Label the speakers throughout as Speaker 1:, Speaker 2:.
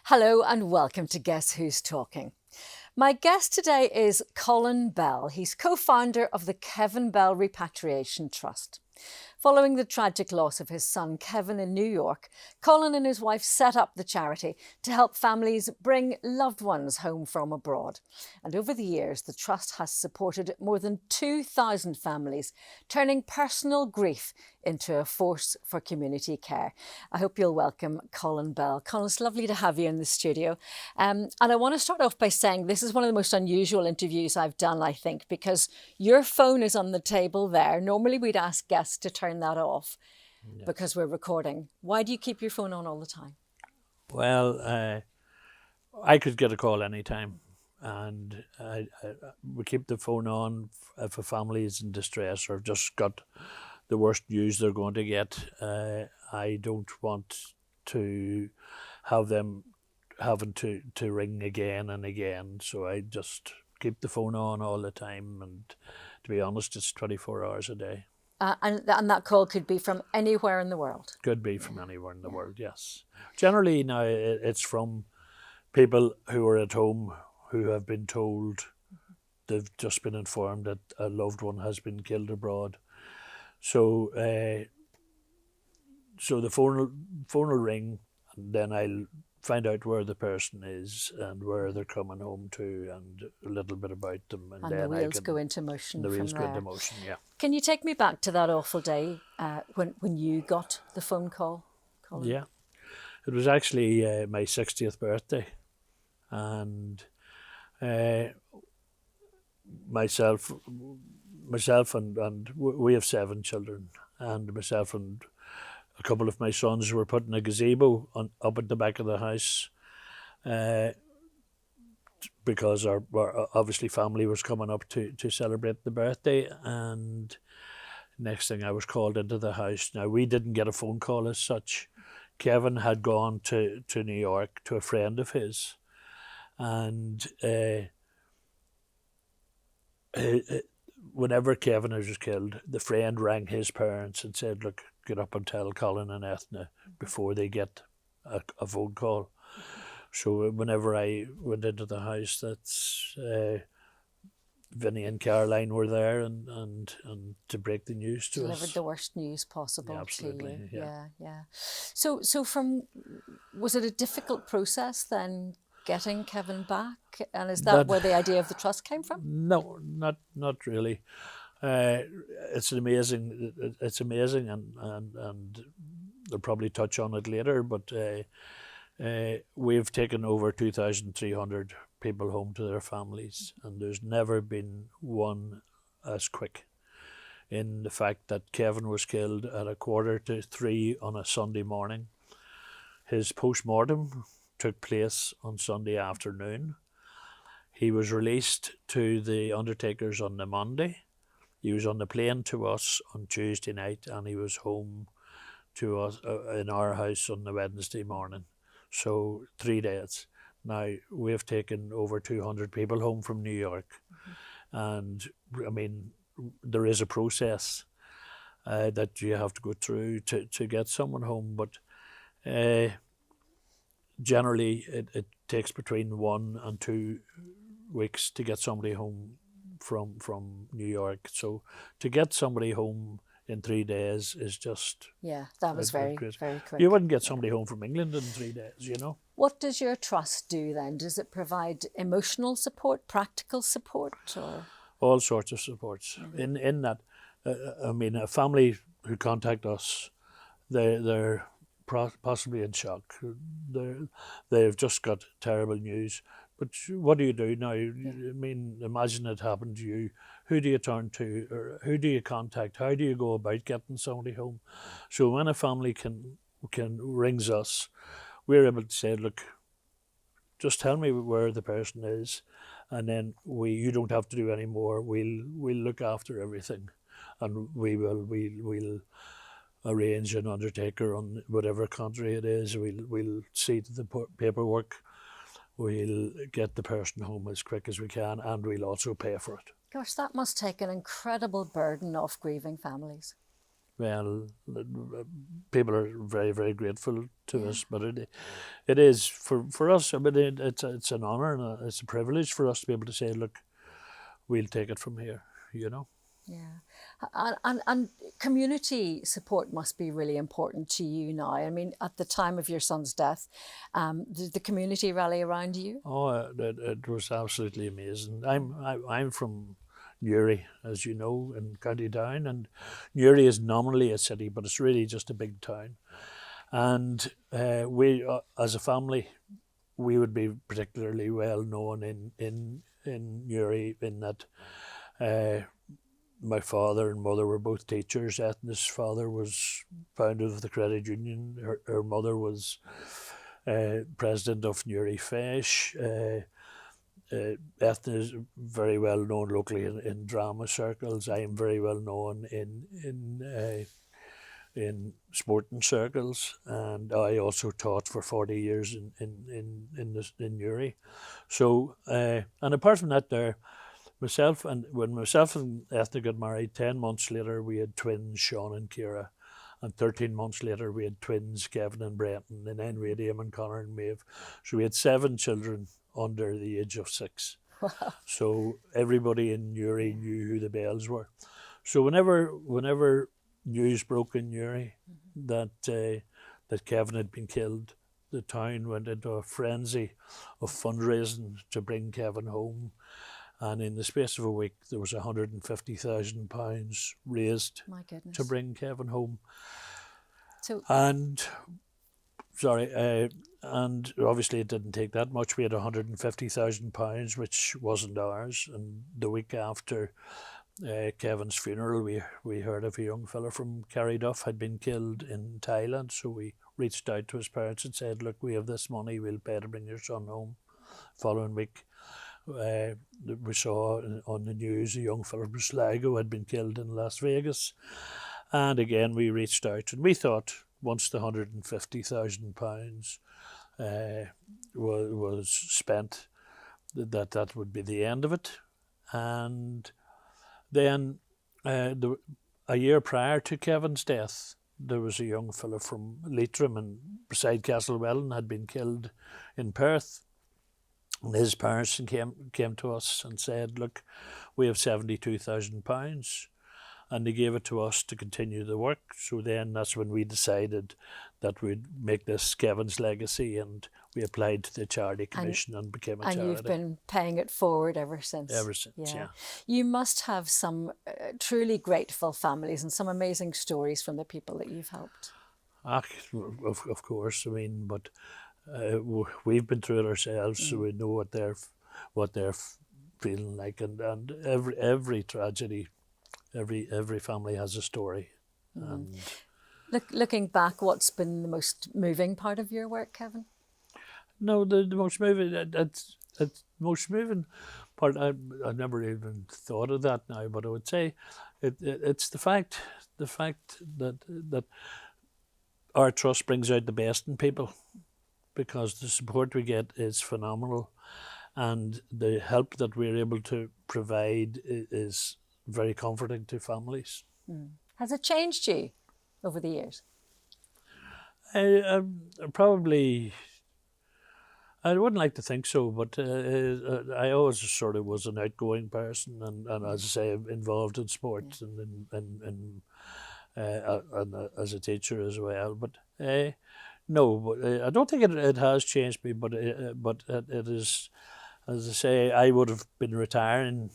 Speaker 1: Hello and welcome to Guess Who's Talking. My guest today is Colin Bell. He's co-founder of the Kevin Bell Repatriation Trust. Following the tragic loss of his son Kevin in New York, Colin and his wife set up the charity to help families bring loved ones home from abroad. And over the years, the trust has supported more than 2,000 families, turning personal grief into a force for community care. I hope you'll welcome Colin Bell. Colin, it's lovely to have you in the studio. And I want to start off by saying this is one of the most unusual interviews I've done, I think, because your phone is on the table there. Normally we'd ask guests to turn that off because we're recording. Why do you keep your phone on all the time?
Speaker 2: Well, I could get a call anytime, and we keep the phone on if a family is in distress or just got the worst news they're going to get. I don't want to have them having to ring again and again, so I just keep the phone on all the time, and to be honest, it's 24 hours a day.
Speaker 1: And that call could be from anywhere in the world?
Speaker 2: Could be from anywhere in the world, yes. Generally now it's from people who are at home who have been told they've just been informed that a loved one has been killed abroad. So so the phone will ring, and then I'll find out where the person is and where they're coming home to and a little bit about them. And then
Speaker 1: the wheels go into motion.
Speaker 2: The wheels go into motion, yeah.
Speaker 1: Can you take me back to that awful day when you got the phone call, Colin?
Speaker 2: Yeah. It was actually my 60th birthday, and myself and we have 7 children, and myself and a couple of my sons were putting a gazebo up at the back of the house because our obviously family was coming up to celebrate the birthday, and next thing I was called into the house. Now, we didn't get a phone call as such. Kevin had gone to New York to a friend of his, and whenever Kevin was killed, the friend rang his parents and said, look, get up and tell Colin and Ethna before they get a phone call. So whenever I went into the house, that's Vinny and Caroline were there and to break the news to us.
Speaker 1: Delivered the worst news possible to you.
Speaker 2: Yeah.
Speaker 1: So was it a difficult process then getting Kevin back? And is that where the idea of the trust came from?
Speaker 2: No, not really. It's amazing, and they'll probably touch on it later, but we've taken over 2,300 people home to their families, and there's never been one as quick. In the fact that Kevin was killed at 2:45 on a Sunday morning. His post-mortem took place on Sunday afternoon. He was released to the undertakers on the Monday. He was on the plane to us on Tuesday night, and he was home to us in our house on the Wednesday morning. So 3 days. Now, we've taken over 200 people home from New York. And, I mean, there is a process that you have to go through to get someone home. But generally, it takes between 1 and 2 weeks to get somebody home from New York. So to get somebody home in 3 days is just...
Speaker 1: Yeah, that was very quick.
Speaker 2: You wouldn't get somebody home from England in 3 days, you know.
Speaker 1: What does your trust do then? Does it provide emotional support, practical support, or...?
Speaker 2: All sorts of supports. In that, I mean, a family who contact us, they're possibly in shock. They've just got terrible news. But what do you do now? I mean, imagine it happened to you. Who do you turn to, or who do you contact? How do you go about getting somebody home? So when a family can rings us, we're able to say, look, just tell me where the person is, and then you don't have to do any more. We'll look after everything, and we'll arrange an undertaker on whatever country it is. We'll see to the paperwork. We'll get the person home as quick as we can, and we'll also pay for it.
Speaker 1: Gosh, that must take an incredible burden off grieving families.
Speaker 2: Well, people are very, very grateful to us, but it is for us. I mean, it's an honour and it's a privilege for us to be able to say, look, we'll take it from here.
Speaker 1: Yeah, and community support must be really important to you now. I mean, at the time of your son's death, did the community rally around you?
Speaker 2: Oh, it was absolutely amazing. I'm from Newry, as you know, in County Down, and Newry is nominally a city, but it's really just a big town. And we, as a family, we would be particularly well known in Newry in that my father and mother were both teachers. Ethna's father was founder of the credit union. Her mother was president of Newry Fish. Ethna is very well known locally in drama circles. I am very well known in sporting circles, and I also taught for 40 years in Newry. So, and apart from that, when myself and Ethna got married, 10 months later we had twins, Sean and Ciara, and 13 months later we had twins, Kevin and Brenton, and then we had Eamon, Connor and Maeve. So we had 7 children under the age of 6.
Speaker 1: Wow.
Speaker 2: So everybody in Newry knew who the Bells were. So whenever news broke in Newry that Kevin had been killed, the town went into a frenzy of fundraising to bring Kevin home. And in the space of a week, there was £150,000 raised to bring Kevin home.
Speaker 1: So,
Speaker 2: and obviously it didn't take that much. We had £150,000, which wasn't ours. And the week after Kevin's funeral, we heard of a young fella from Carryduff had been killed in Thailand. So we reached out to his parents and said, look, we have this money, we'll pay to bring your son home. Following week, we saw on the news a young fellow from Sligo had been killed in Las Vegas. And again, we reached out, and we thought once the £150,000 was spent, that would be the end of it. And then a year prior to Kevin's death, there was a young fellow from Leitrim and beside Castlewellan had been killed in Perth. And his parents came to us and said, look, we have £72,000. And they gave it to us to continue the work. So then that's when we decided that we'd make this Kevin's legacy, and we applied to the Charity Commission and became a charity.
Speaker 1: And you've been paying it forward ever since.
Speaker 2: Ever since, yeah.
Speaker 1: You must have some truly grateful families and some amazing stories from the people that you've helped.
Speaker 2: Of course, I mean, but we've been through it ourselves, so we know what they're feeling like, and every tragedy, every family has a story. And
Speaker 1: looking back, what's been the most moving part of your work, Kevin?
Speaker 2: No, the most moving. It's most moving part. I never even thought of that now, but I would say it's the fact that our trust brings out the best in people, because the support we get is phenomenal, and the help that we're able to provide is very comforting to families.
Speaker 1: Has it changed you over the years?
Speaker 2: Probably, I wouldn't like to think so, but I always sort of was an outgoing person, and as I say, involved in sports and as a teacher as well. But no, but I don't think it has changed me. But it is, as I say, I would have been retiring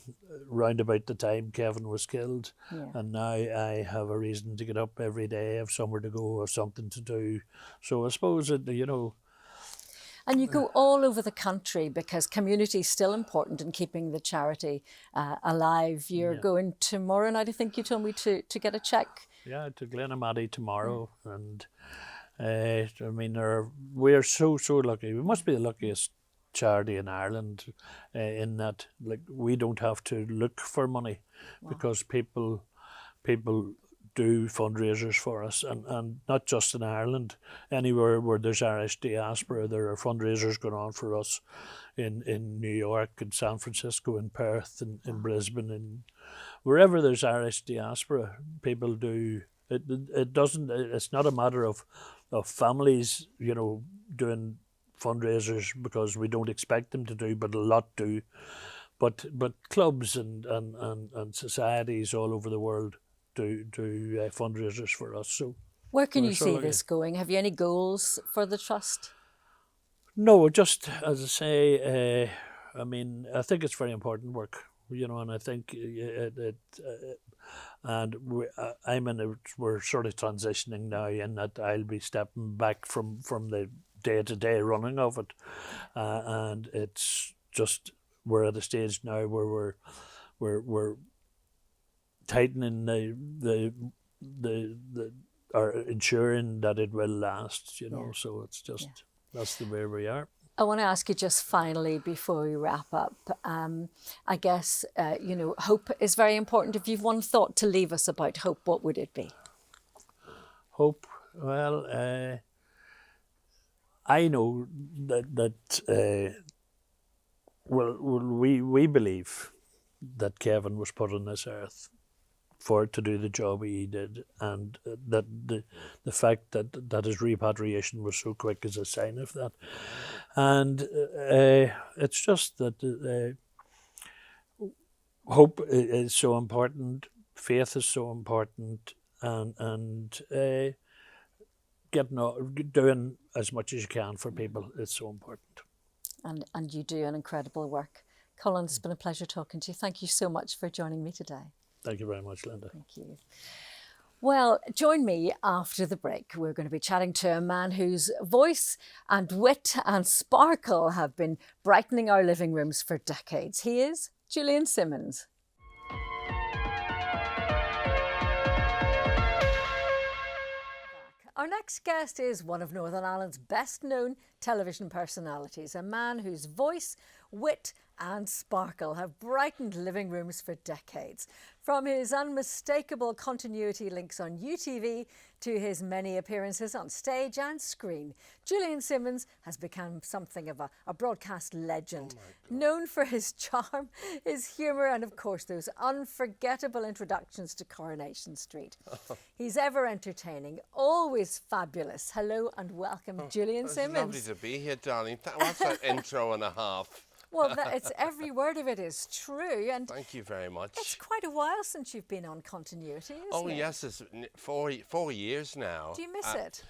Speaker 2: round about the time Kevin was killed, and now I have a reason to get up every day, have somewhere to go, have something to do. So I suppose it,
Speaker 1: And you go all over the country because community is still important in keeping the charity alive. You're going tomorrow night, I think you told me, to get a cheque. Yeah,
Speaker 2: to Glenamaddy tomorrow. And I mean, we're so lucky. We must be the luckiest charity in Ireland in that, like, we don't have to look for money because people do fundraisers for us, and not just in Ireland. Anywhere where there's Irish diaspora, there are fundraisers going on for us in New York, in San Francisco, in Perth, in Brisbane, and wherever there's Irish diaspora, people do. It doesn't. It's not a matter of families, doing fundraisers because we don't expect them to do, but a lot do. But clubs and societies all over the world do fundraisers for us. So
Speaker 1: where can
Speaker 2: we're
Speaker 1: you
Speaker 2: sort
Speaker 1: see
Speaker 2: of
Speaker 1: this going? Have you any goals for the trust?
Speaker 2: No, just as I say, I mean, I think it's very important work, and I think we're sort of transitioning now in that I'll be stepping back from the day-to-day running of it, and it's just we're at a stage now where we're tightening the or ensuring that it will last, so it's just that's the way we are.
Speaker 1: I want to ask you just finally before we wrap up. I guess, hope is very important. If you've one thought to leave us about hope, what would it be?
Speaker 2: Hope? Well, I know that we believe that Kevin was put on this earth to do the job he did, and that the fact that his repatriation was so quick is a sign of that. And it's just that hope is so important, faith is so important, and doing as much as you can for people is so important.
Speaker 1: And you do an incredible work. Colin, it's been a pleasure talking to you. Thank you so much for joining me today.
Speaker 2: Thank you very much, Lynda.
Speaker 1: Thank you. Well, join me after the break. We're going to be chatting to a man whose voice and wit and sparkle have been brightening our living rooms for decades. He is Julian Simmons. Our next guest is one of Northern Ireland's best-known television personalities, a man whose voice, wit and sparkle have brightened living rooms for decades. From his unmistakable continuity links on UTV to his many appearances on stage and screen, Julian Simmons has become something of a broadcast legend, known for his charm, his humour and, of course, those unforgettable introductions to Coronation Street. He's ever entertaining, always fabulous. Hello and welcome, Julian Simmons.
Speaker 3: It's lovely to be here, darling. What's that intro and a half?
Speaker 1: Well, it's every word of it is true. And
Speaker 3: thank you very much.
Speaker 1: It's quite a while since you've been on Continuity, isn't it?
Speaker 3: Oh, yes, it's 4 years now.
Speaker 1: Do you miss it?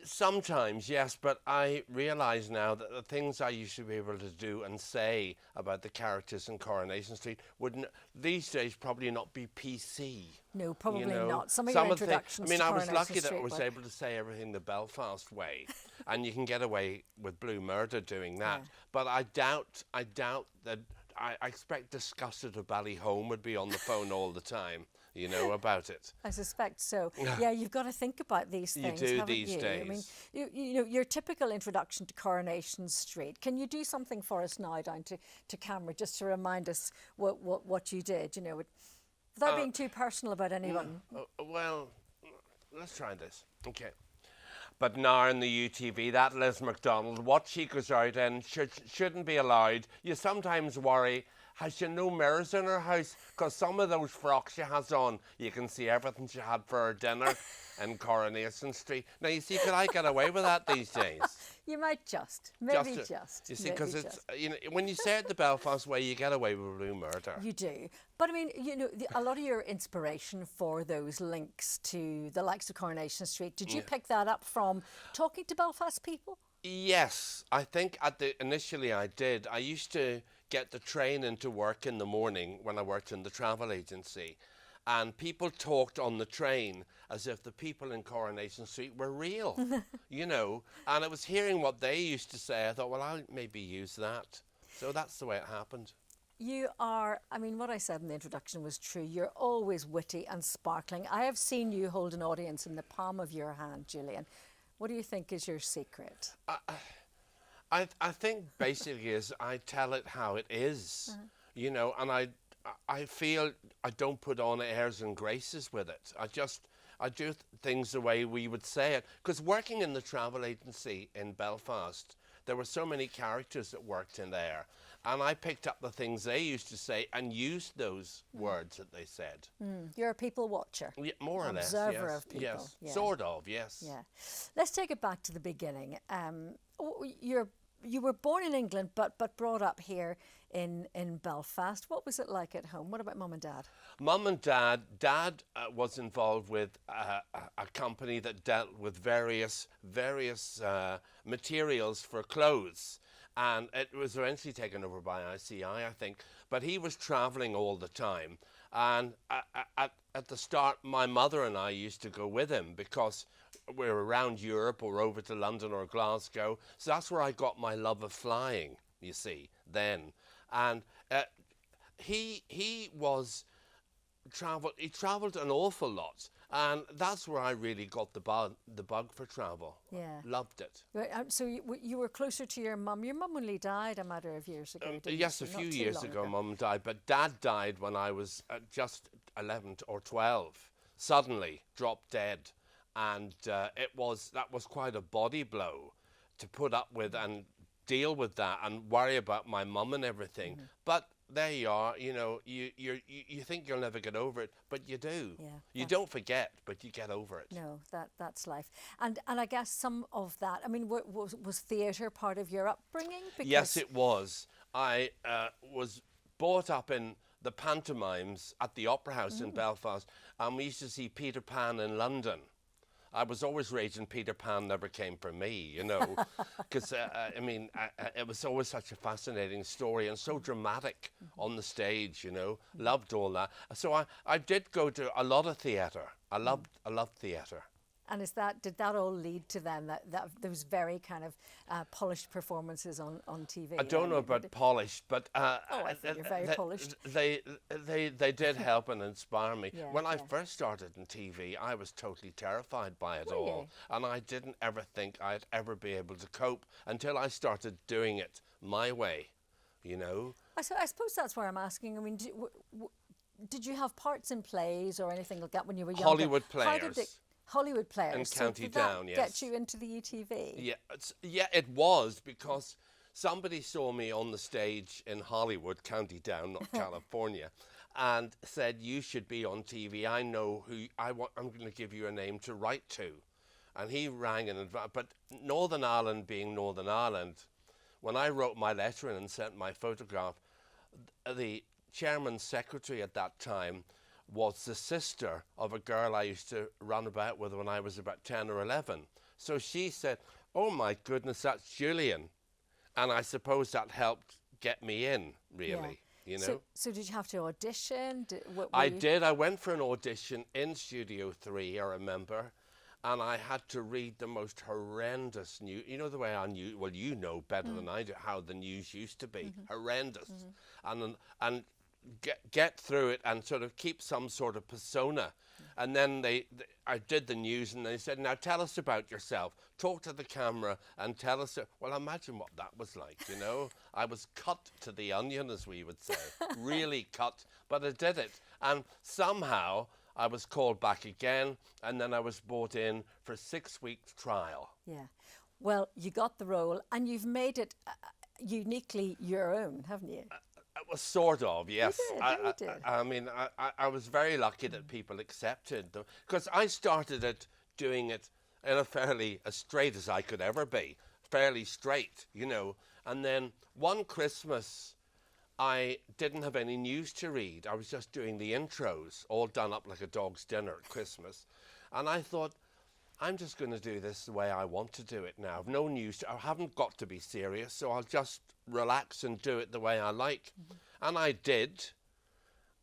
Speaker 3: Sometimes, yes, but I realise now that the things I used to be able to do and say about the characters in Coronation Street would these days probably not be PC.
Speaker 1: No, probably not. Some of
Speaker 3: your
Speaker 1: introductions to
Speaker 3: I was
Speaker 1: Coronation
Speaker 3: lucky that
Speaker 1: Street
Speaker 3: I was able to say everything the Belfast way, and you can get away with Blue Murder doing that. Yeah. But I doubt that. I expect Disgusted of Ballyhome would be on the phone all the time. About it.
Speaker 1: I suspect so. Yeah, you've got to think about these things.
Speaker 3: You do
Speaker 1: haven't
Speaker 3: these
Speaker 1: you?
Speaker 3: days.
Speaker 1: I mean, your typical introduction to Coronation Street. Can you do something for us now down to camera, just to remind us what you did? Without being too personal about anyone.
Speaker 3: Well, let's try this. Okay. But now in the UTV, that Liz MacDonald, what she goes out in shouldn't be allowed. You sometimes worry, has she no mirrors in her house? Because some of those frocks she has on, you can see everything she had for her dinner in Coronation Street. Now, you see, could I get away with that these days?
Speaker 1: You might just. Maybe just.
Speaker 3: You see, because it's, when you say it the Belfast way, you get away with Blue Murder.
Speaker 1: You do. But I mean, a lot of your inspiration for those links to the likes of Coronation Street, did you pick that up from talking to Belfast people?
Speaker 3: Yes, I think initially I did. I used to get the train into work in the morning when I worked in the travel agency, and people talked on the train as if the people in Coronation Street were real, and I was hearing what they used to say. I thought, well, I'll maybe use that. So that's the way it happened.
Speaker 1: You are, what I said in the introduction was true. You're always witty and sparkling. I have seen you hold an audience in the palm of your hand, Julian. What do you think is your secret?
Speaker 3: I think basically is I tell it how it is, and I feel I don't put on airs and graces with it. I do things the way we would say it. Because working in the travel agency in Belfast, there were so many characters that worked in there. And I picked up the things they used to say and used those words that they said.
Speaker 1: You're a people watcher.
Speaker 3: Yeah, more or less,
Speaker 1: Observer
Speaker 3: yes.
Speaker 1: of people.
Speaker 3: Yes,
Speaker 1: Yeah.
Speaker 3: sort of, yes.
Speaker 1: Yeah. Let's take it back to the beginning. You were born in England, but brought up here in Belfast. What was it like at home? What about mum and dad?
Speaker 3: Mum and dad was involved with a company that dealt with various materials for clothes. And it was eventually taken over by ICI, I think. But he was travelling all the time. And at the start, my mother and I used to go with him because we were around Europe or over to London or Glasgow. So that's where I got my love of flying, you see, then. And he travelled an awful lot. And that's where I really got the bug for travel.
Speaker 1: Yeah.
Speaker 3: Loved it.
Speaker 1: Right, so you were closer to your mum. Your mum only died a matter of years ago.
Speaker 3: Yes, a few years ago, Mum died. But Dad died when I was just 11 or 12. Suddenly dropped dead. And that was quite a body blow to put up with and deal with that and worry about my mum and everything. But there you are, you know, you think you'll never get over it, but you do.
Speaker 1: Yeah,
Speaker 3: you don't forget, but you get over it.
Speaker 1: No, that's life. And I guess some of that, I mean, was theatre part of your upbringing? Because
Speaker 3: Yes, it was. I was brought up in the pantomimes at the Opera House in Belfast, and we used to see Peter Pan in London. I was always raging Peter Pan never came for me, you know, because, it was always such a fascinating story and so dramatic on the stage, you know, loved all that. So I did go to a lot of theatre. I loved theatre.
Speaker 1: And did that all lead to then that those very kind of polished performances on TV?
Speaker 3: I don't know about polished, but
Speaker 1: I think you're very polished.
Speaker 3: They did help and inspire me.
Speaker 1: Yeah,
Speaker 3: When I first started in TV, I was totally terrified by it all, and I didn't ever think I'd ever be able to cope until I started doing it my way, you know.
Speaker 1: I suppose that's why I'm asking. I mean, did you have parts in plays or anything like that when you were younger?
Speaker 3: Hollywood
Speaker 1: How did
Speaker 3: players.
Speaker 1: Hollywood players.
Speaker 3: And
Speaker 1: So
Speaker 3: County
Speaker 1: did that
Speaker 3: Down, yes.
Speaker 1: get you into the UTV?
Speaker 3: Yeah, it was because somebody saw me on the stage in Hollywood, County Down, not California, and said, you should be on TV. I know who I'm going to give you a name to write to. And he rang in advance. But Northern Ireland being Northern Ireland, when I wrote my letter in and sent my photograph, the chairman's secretary at that time was the sister of a girl I used to run about with when I was about 10 or 11. So she said, oh my goodness, that's Julian. And I suppose that helped get me in, really, you know.
Speaker 1: So did you have to audition?
Speaker 3: I did. I went for an audition in Studio 3, I remember, and I had to read the most horrendous news. You know the way well, you know better than I do how the news used to be. Horrendous. And get through it and sort of keep some sort of persona. And then I did the news and they said, now tell us about yourself. Talk to the camera and tell us. Well, imagine what that was like, you know. I was cut to the onion, as we would say. Really cut. But I did it. And somehow I was called back again and then I was brought in for 6 weeks trial.
Speaker 1: Yeah. Well, you got the role and you've made it uniquely your own, haven't you?
Speaker 3: It was sort of, yes.
Speaker 1: You did.
Speaker 3: I mean, I was very lucky that people accepted, because I started doing it in a fairly as straight as I could ever be, fairly straight, you know. And then one Christmas, I didn't have any news to read. I was just doing the intros, all done up like a dog's dinner at Christmas. And I thought, I'm just going to do this the way I want to do it now. I've no news. I haven't got to be serious, so I'll just relax and do it the way I like. And I did.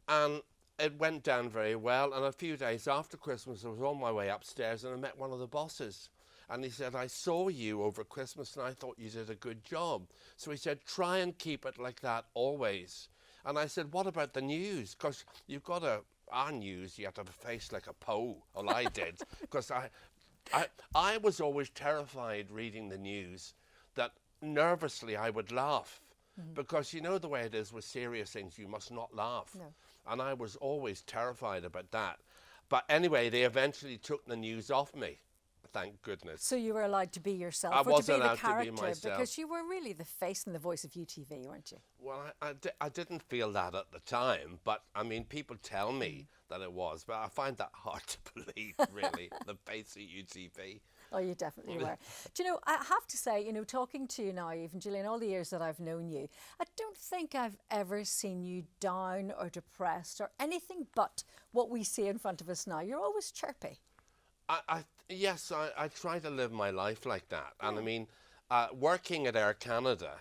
Speaker 3: And it went down very well. And a few days after Christmas, I was on my way upstairs and I met one of the bosses. And he said, I saw you over Christmas and I thought you did a good job. So he said, try and keep it like that always. And I said, what about the news? Because you've got our news, you have to have a face like a Poe. Well, I did. Because I was always terrified reading the news that nervously I would laugh. because you know the way it is with serious things, you must not laugh.
Speaker 1: No.
Speaker 3: And I was always terrified about that. But anyway, they eventually took the news off me. Thank goodness.
Speaker 1: So you were allowed to be yourself,
Speaker 3: I
Speaker 1: or
Speaker 3: was
Speaker 1: to be the
Speaker 3: allowed to be
Speaker 1: character,
Speaker 3: myself.
Speaker 1: because you were really the face and the voice of UTV, weren't you?
Speaker 3: Well, I didn't feel that at the time, but I mean, people tell me that it was, but I find that hard to believe, really, the face of UTV.
Speaker 1: Oh, you definitely were. Do you know, I have to say, you know, talking to you now, even Julian, all the years that I've known you, I don't think I've ever seen you down or depressed or anything but what we see in front of us now. You're always chirpy.
Speaker 3: Yes, I try to live my life like that. And I mean, working at Air Canada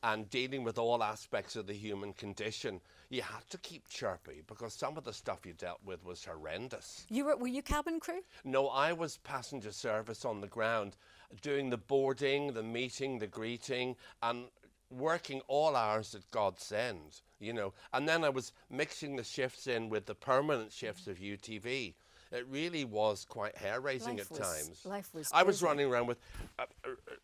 Speaker 3: and dealing with all aspects of the human condition, you had to keep chirpy because some of the stuff you dealt with was horrendous.
Speaker 1: Were you cabin crew?
Speaker 3: No, I was passenger service on the ground, doing the boarding, the meeting, the greeting, and working all hours at God's end, you know. And then I was mixing the shifts in with the permanent shifts of UTV. It really was quite hair-raising at times.
Speaker 1: Life was
Speaker 3: I was
Speaker 1: busy.
Speaker 3: running around with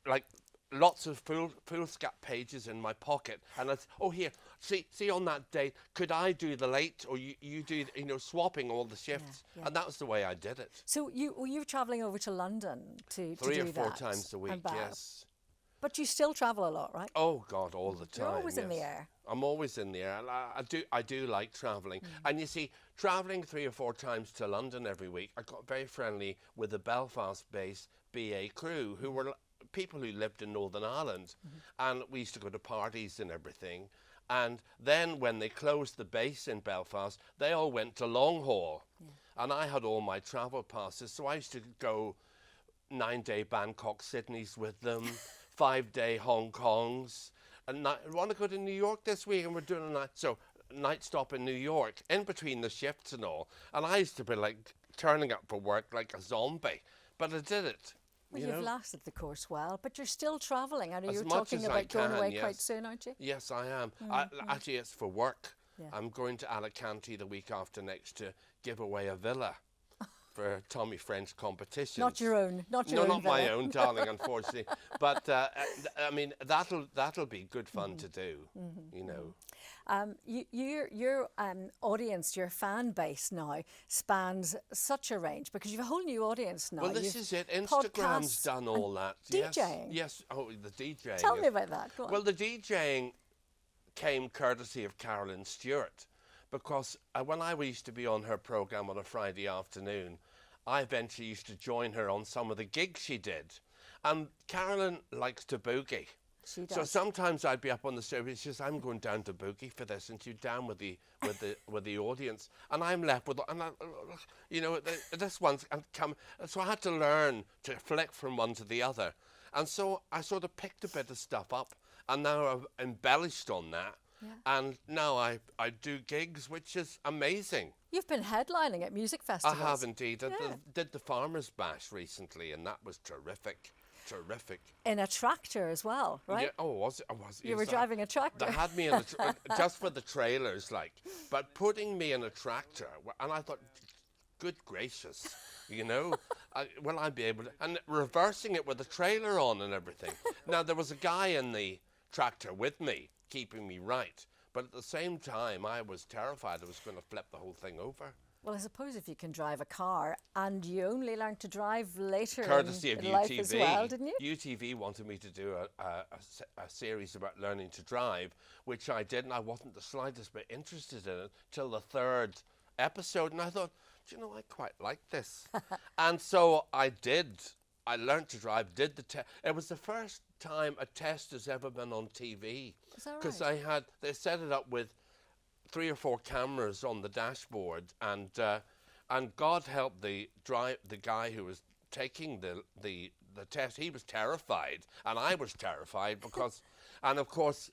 Speaker 3: like lots of foolscap pages in my pocket, and I'd, oh here, see on that day, could I do the late, or you do, you know, swapping all the shifts, and that was the way I did it.
Speaker 1: So you were travelling over to London to do that?
Speaker 3: 3 or 4 times a week, yes.
Speaker 1: But you still travel a lot, right?
Speaker 3: Oh God, all the time.
Speaker 1: You're always in the
Speaker 3: yes.
Speaker 1: air.
Speaker 3: I'm always in the air. I do like travelling. And you see, travelling 3 or 4 times to London every week, I got very friendly with the Belfast-based BA crew, who were people who lived in Northern Ireland. And we used to go to parties and everything. And then when they closed the base in Belfast, they all went to long haul. And I had all my travel passes, so I used to go 9-day Bangkok Sydneys with them, 5-day Hong Kongs, and I want to go to New York this week, and we're doing a night stop in New York, in between the shifts and all. And I used to be like turning up for work like a zombie, but I did it.
Speaker 1: Well,
Speaker 3: you
Speaker 1: you've
Speaker 3: know?
Speaker 1: lasted the course well, but you're still travelling. I know
Speaker 3: As
Speaker 1: you're
Speaker 3: much
Speaker 1: talking
Speaker 3: as I
Speaker 1: about going
Speaker 3: can,
Speaker 1: away
Speaker 3: yes.
Speaker 1: quite soon, aren't you?
Speaker 3: Yes, I am. Actually, it's for work.
Speaker 1: Yeah.
Speaker 3: I'm going to Alicante the week after next to give away a villa for Tommy French competitions.
Speaker 1: Not your own, not your
Speaker 3: No,
Speaker 1: own.
Speaker 3: not my
Speaker 1: villa.
Speaker 3: own, darling, unfortunately. But I mean, that'll be good fun to do. You know.
Speaker 1: Your audience, your fan base now spans such a range because you've a whole new audience now.
Speaker 3: Well, this
Speaker 1: You've
Speaker 3: is it. Instagram's
Speaker 1: podcasts
Speaker 3: done all that.
Speaker 1: DJing.
Speaker 3: Yes. Oh, the DJing.
Speaker 1: Tell me about that. Go on.
Speaker 3: Well, the DJing came courtesy of Carolyn Stewart, because when I used to be on her programme on a Friday afternoon, I eventually used to join her on some of the gigs she did. And Carolyn likes to boogie.
Speaker 1: She does.
Speaker 3: So sometimes I'd be up on the stage. She says, "I'm going down to boogie for this," and she's down with the audience, and I'm left with, and you know, this one's come. So I had to learn to flick from one to the other, and so I sort of picked a bit of stuff up, and now I've embellished on that.
Speaker 1: Yeah.
Speaker 3: And now I do gigs, which is amazing.
Speaker 1: You've been headlining at music festivals.
Speaker 3: I have indeed. I
Speaker 1: Yeah.
Speaker 3: did the Farmers Bash recently, and that was terrific. Terrific.
Speaker 1: In a tractor as well, right?
Speaker 3: Yeah, oh, was it? Oh, was it?
Speaker 1: You were
Speaker 3: Yes,
Speaker 1: driving a tractor.
Speaker 3: They had me in just for the trailers, like, but putting me in a tractor, and I thought, good gracious, you know, will I be able to, and reversing it with a trailer on and everything. Now, there was a guy in the tractor with me, keeping me right, but at the same time, I was terrified I was going to flip the whole thing over.
Speaker 1: Well, I suppose if you can drive a car, and you only learned to drive later
Speaker 3: Courtesy
Speaker 1: in
Speaker 3: of
Speaker 1: life
Speaker 3: UTV.
Speaker 1: as well, didn't you?
Speaker 3: UTV wanted me to do a series about learning to drive, which I did, and I wasn't the slightest bit interested in it till the 3rd episode, and I thought, do you know, I quite like this. And so I did. I learned to drive, did the test. It was the first time a test has ever been on TV.
Speaker 1: Is that
Speaker 3: Because
Speaker 1: right?
Speaker 3: they set it up with 3 or 4 cameras on the dashboard, and God help the guy who was taking the test. He was terrified, and I was terrified because, and of course,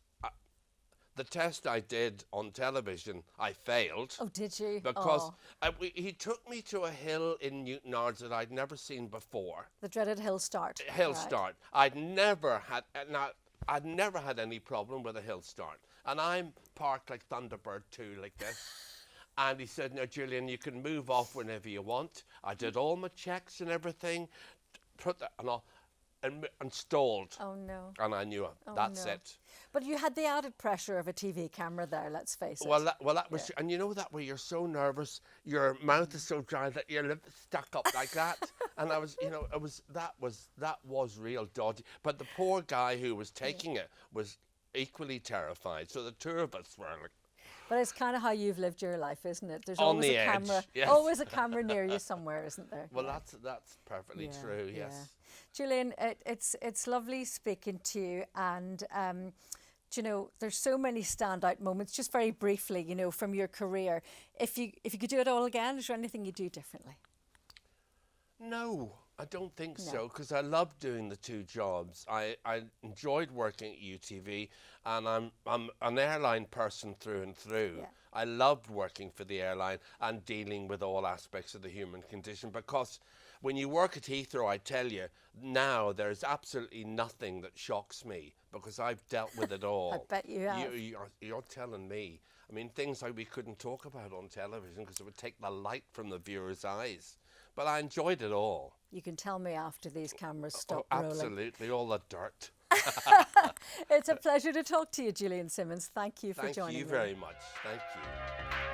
Speaker 3: the test I did on television, I failed.
Speaker 1: Oh, did you?
Speaker 3: Because
Speaker 1: Oh,
Speaker 3: he took me to a hill in Newton Ards that I'd never seen before.
Speaker 1: the dreaded hill start.
Speaker 3: Hill
Speaker 1: right.
Speaker 3: start. I'd never had any problem with a hill start. And I'm parked like Thunderbird 2, like this. And he said, "Now, Julian, you can move off whenever you want." I did all my checks and everything, put that and all. installed.
Speaker 1: Oh no.
Speaker 3: And I knew it. That's
Speaker 1: no.
Speaker 3: it.
Speaker 1: But you had the added pressure of a TV camera there, let's face it.
Speaker 3: Well, that was, and you know that where you're so nervous, your mouth is so dry that your lip is stuck up like that. And I was, that was real dodgy. But the poor guy who was taking it was equally terrified. So the two of us were like.
Speaker 1: But it's kind of how you've lived your life, isn't it? There's
Speaker 3: On
Speaker 1: always
Speaker 3: the
Speaker 1: a
Speaker 3: edge,
Speaker 1: camera,
Speaker 3: yes.
Speaker 1: always a camera near you somewhere, isn't there?
Speaker 3: Well, that's perfectly true. Yes.
Speaker 1: Julian, it's lovely speaking to you, and there's so many standout moments. Just very briefly, from your career, if you could do it all again, is there anything you do differently?
Speaker 3: No, I don't think so, because I loved doing the two jobs. I enjoyed working at UTV, and I'm an airline person through and through.
Speaker 1: Yeah.
Speaker 3: I loved working for the airline and dealing with all aspects of the human condition, because when you work at Heathrow, I tell you, now there's absolutely nothing that shocks me, because I've dealt with it all.
Speaker 1: I bet you have.
Speaker 3: You're telling me. I mean, things like we couldn't talk about on television because it would take the light from the viewer's eyes. But I enjoyed it all.
Speaker 1: You can tell me after these cameras stop
Speaker 3: Oh,
Speaker 1: rolling.
Speaker 3: absolutely, all the dirt.
Speaker 1: It's a pleasure to talk to you, Julian Simmons. Thank you for joining me.
Speaker 3: Thank you very much. Thank you.